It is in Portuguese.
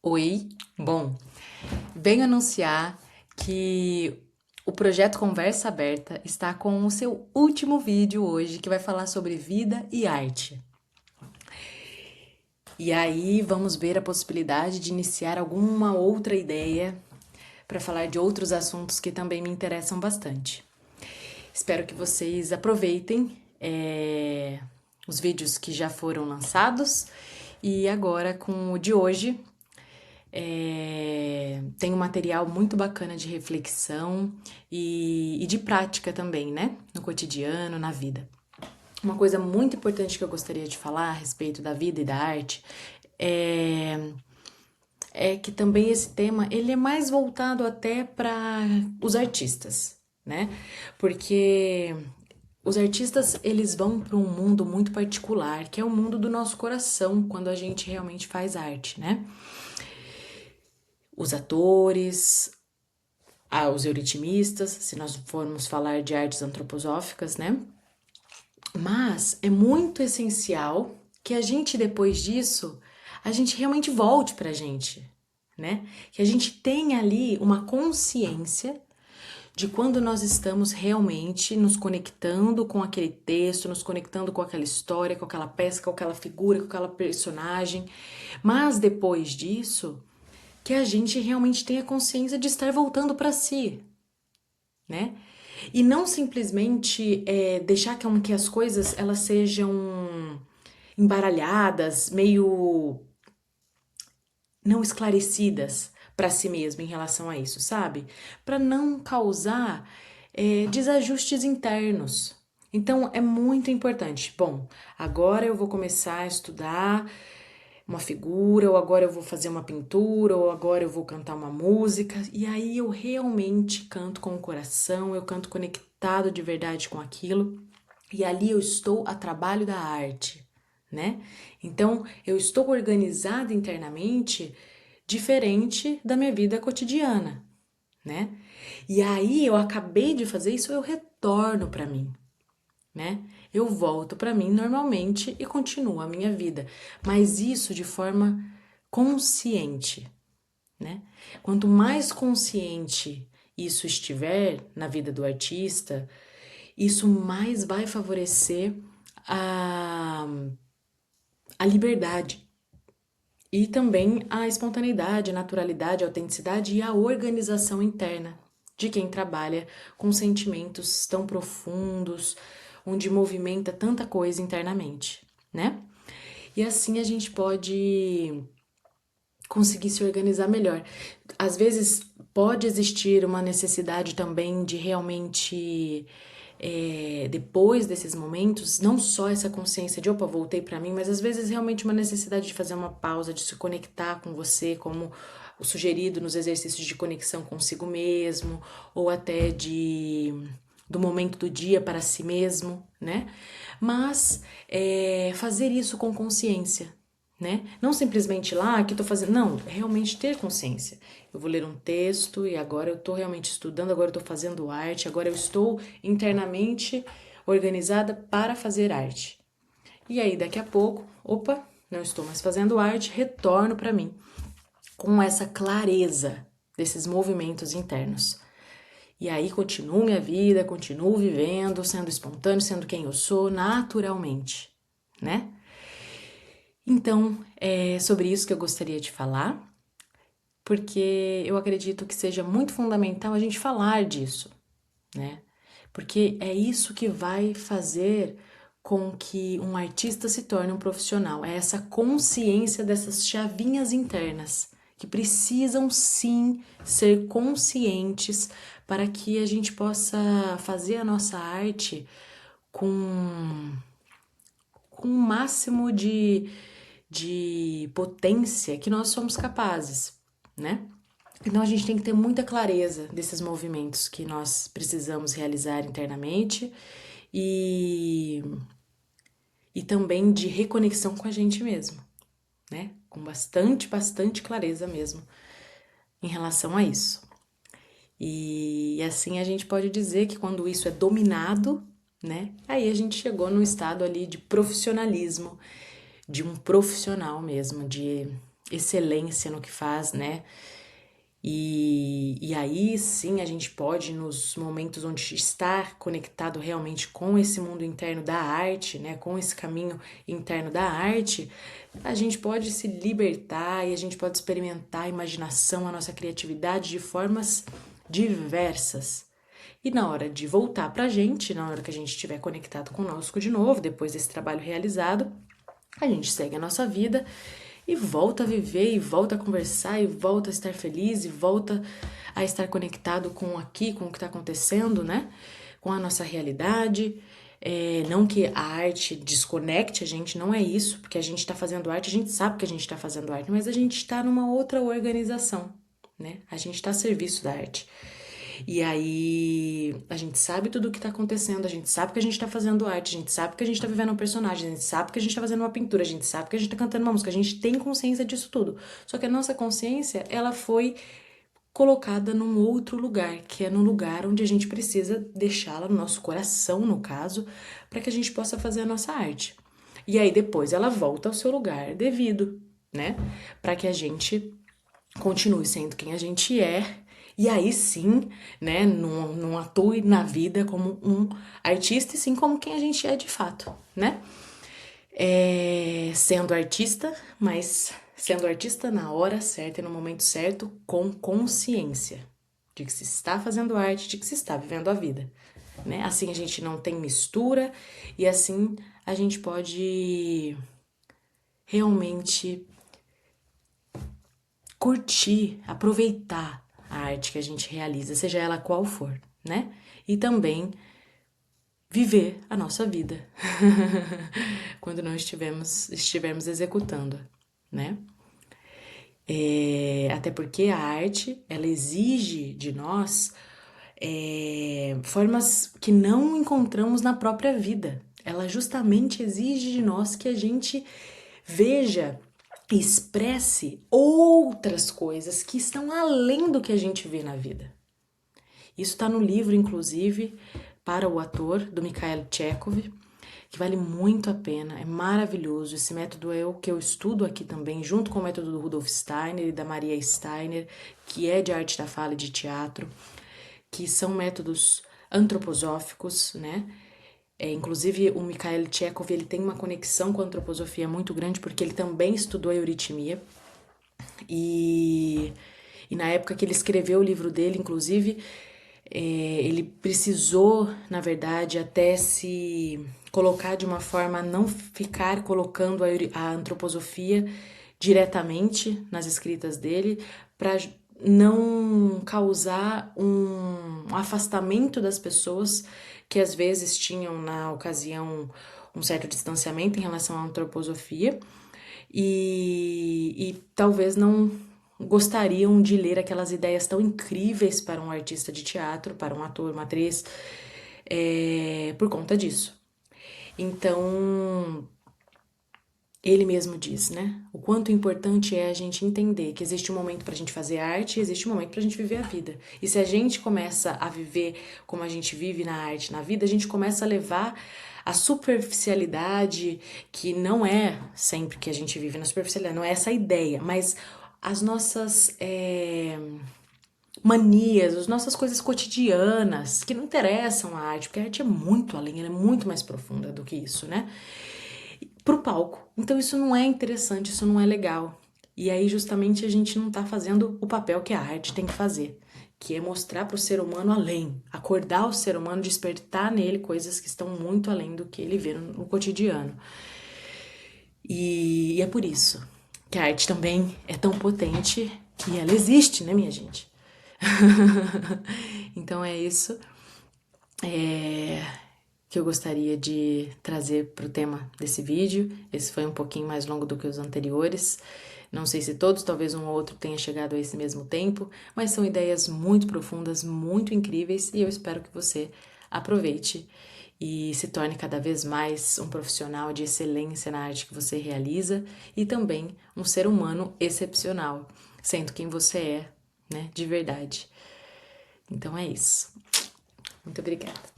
Oi, bom, venho anunciar que o projeto Conversa Aberta está com o seu último vídeo hoje, que vai falar sobre vida e arte. E aí vamos ver a possibilidade de iniciar alguma outra ideia para falar de outros assuntos que também me interessam bastante. Espero que vocês aproveitem os vídeos que já foram lançados e agora com o de hoje. Tem um material muito bacana de reflexão e de prática também, né? No cotidiano, na vida. Uma coisa muito importante que eu gostaria de falar a respeito da vida e da arte é que também esse tema ele é mais voltado até para os artistas, né? Porque os artistas eles vão para um mundo muito particular, que é o mundo do nosso coração, quando a gente realmente faz arte, né? Os atores, os euritmistas, se nós formos falar de artes antroposóficas, né? Mas é muito essencial que a gente, depois disso, a gente realmente volte pra gente, né? Que a gente tenha ali uma consciência de quando nós estamos realmente nos conectando com aquele texto, nos conectando com aquela história, com aquela peça, com aquela figura, com aquela personagem. Mas depois disso, que a gente realmente tenha consciência de estar voltando para si, né? E não simplesmente deixar que as coisas elas sejam embaralhadas, meio não esclarecidas para si mesmo em relação a isso, sabe? Para não causar desajustes internos. Então é muito importante. Bom, agora eu vou começar a estudar uma figura, ou agora eu vou fazer uma pintura, ou agora eu vou cantar uma música, e aí eu realmente canto com o coração, eu canto conectado de verdade com aquilo, e ali eu estou a trabalho da arte, né? Então eu estou organizada internamente diferente da minha vida cotidiana, né? E aí eu acabei de fazer isso, eu retorno para mim, né? Eu volto para mim normalmente e continuo a minha vida, mas isso de forma consciente, né? Quanto mais consciente isso estiver na vida do artista, isso mais vai favorecer a, a liberdade e também a espontaneidade, a naturalidade, a autenticidade e a organização interna de quem trabalha com sentimentos tão profundos, onde movimenta tanta coisa internamente, né? E assim a gente pode conseguir se organizar melhor. Às vezes pode existir uma necessidade também de realmente depois desses momentos, não só essa consciência de opa, voltei para mim, mas às vezes realmente uma necessidade de fazer uma pausa, de se conectar com você, como o sugerido nos exercícios de conexão consigo mesmo, ou até do momento do dia para si mesmo, né? Mas fazer isso com consciência, né? Não simplesmente lá que tô fazendo, não, realmente ter consciência. Eu vou ler um texto e agora eu tô realmente estudando, agora eu tô fazendo arte, agora eu estou internamente organizada para fazer arte. E aí daqui a pouco, opa, não estou mais fazendo arte, retorno para mim com essa clareza desses movimentos internos. E aí continuo minha vida, continuo vivendo, sendo espontâneo, sendo quem eu sou, naturalmente, né? Então, é sobre isso que eu gostaria de falar, porque eu acredito que seja muito fundamental a gente falar disso, né? Porque é isso que vai fazer com que um artista se torne um profissional, é essa consciência dessas chavinhas internas que precisam sim ser conscientes para que a gente possa fazer a nossa arte com o máximo de potência que nós somos capazes, né? Então a gente tem que ter muita clareza desses movimentos que nós precisamos realizar internamente e, e também de reconexão com a gente mesmo, né? Com bastante clareza mesmo em relação a isso. E assim a gente pode dizer que quando isso é dominado, né? Aí a gente chegou num estado ali de profissionalismo, de um profissional mesmo, excelência no que faz, né? E aí sim a gente pode, nos momentos onde estar conectado realmente com esse mundo interno da arte, né, com esse caminho interno da arte, a gente pode se libertar e a gente pode experimentar a imaginação, a nossa criatividade de formas diversas. E na hora de voltar pra gente, na hora que a gente estiver conectado conosco de novo, depois desse trabalho realizado, a gente segue a nossa vida e volta a viver, e volta a conversar, e volta a estar feliz, e volta a estar conectado com aqui, com o que está acontecendo, né? Com a nossa realidade. Não que a arte desconecte a gente, não é isso, porque a gente está fazendo arte, a gente sabe que a gente está fazendo arte, mas a gente está numa outra organização, né? A gente está a serviço da arte. E aí a gente sabe tudo o que tá acontecendo, a gente sabe que a gente tá fazendo arte, a gente sabe que a gente tá vivendo um personagem, a gente sabe que a gente tá fazendo uma pintura, a gente sabe que a gente tá cantando uma música, a gente tem consciência disso tudo. Só que a nossa consciência, ela foi colocada num outro lugar, que é no lugar onde a gente precisa deixá-la, no nosso coração, no caso, para que a gente possa fazer a nossa arte. E aí depois ela volta ao seu lugar devido, né? Para que a gente continue sendo quem a gente é. E aí sim, né, não atue na vida como um artista, e sim como quem a gente é de fato, né? Sendo artista, mas sendo artista na hora certa e no momento certo, com consciência de que se está fazendo arte, de que se está vivendo a vida, né? Assim a gente não tem mistura e assim a gente pode realmente curtir, aproveitar a arte que a gente realiza, seja ela qual for, né? E também viver a nossa vida quando não estivermos executando, né? Até porque a arte, ela exige de nós formas que não encontramos na própria vida. Ela justamente exige de nós que a gente veja e expresse outras coisas que estão além do que a gente vê na vida. Isso está no livro, inclusive, para o ator, do Mikhail Chekhov, que vale muito a pena, é maravilhoso. Esse método é o que eu estudo aqui também, junto com o método do Rudolf Steiner e da Maria Steiner, que é de arte da fala e de teatro, que são métodos antroposóficos, né? Inclusive, o Mikhail Chekhov, ele tem uma conexão com a antroposofia muito grande, porque ele também estudou a euritmia. E na época que ele escreveu o livro dele, inclusive, ele precisou, na verdade, até se colocar de uma forma a não ficar colocando a antroposofia diretamente nas escritas dele, para não causar um afastamento das pessoas que às vezes tinham na ocasião um certo distanciamento em relação à antroposofia e talvez não gostariam de ler aquelas ideias tão incríveis para um artista de teatro, para um ator, uma atriz, por conta disso. Então, ele mesmo diz, né? O quanto importante é a gente entender que existe um momento pra gente fazer arte e existe um momento pra gente viver a vida. E se a gente começa a viver como a gente vive na arte, na vida, a gente começa a levar a superficialidade, que não é sempre que a gente vive na superficialidade, não é essa a ideia, mas as nossas manias, as nossas coisas cotidianas, que não interessam a arte, porque a arte é muito além, ela é muito mais profunda do que isso, né? Pro palco. Então isso não é interessante, isso não é legal. E aí justamente a gente não tá fazendo o papel que a arte tem que fazer, que é mostrar pro ser humano além, acordar o ser humano, despertar nele coisas que estão muito além do que ele vê no cotidiano. E é por isso que a arte também é tão potente que ela existe, né, minha gente? Então é isso. Que eu gostaria de trazer para o tema desse vídeo. Esse foi um pouquinho mais longo do que os anteriores. Não sei se todos, talvez um ou outro tenha chegado a esse mesmo tempo, mas são ideias muito profundas, muito incríveis e eu espero que você aproveite e se torne cada vez mais um profissional de excelência na arte que você realiza e também um ser humano excepcional, sendo quem você é, né, de verdade. Então é isso. Muito obrigada.